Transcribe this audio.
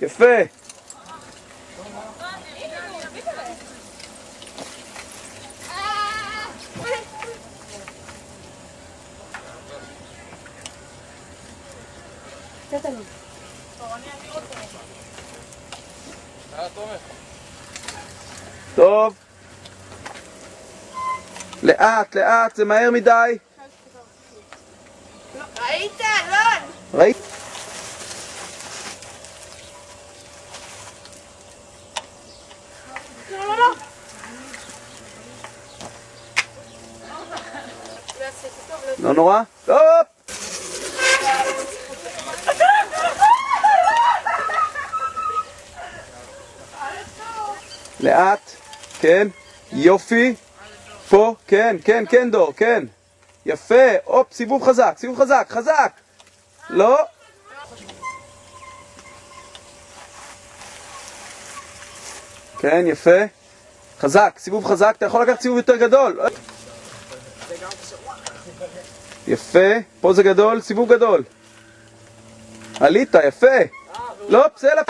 יפה. טוב. לאט, לאט, זה מהר מדי. ראית, אלון? ראית? לא נורא? טוב! לאט, כן, יופי. פה, כן, כן, כן דור, כן. יפה, הופ, סיבוב חזק, סיבוב חזק, חזק. לא. כן, יפה. חזק, סיבוב חזק, אתה יכול לקחת סיבוב יותר גדול. יפה, פה זה גדול, סיבוב גדול. עלית, יפה. לא, בסדר.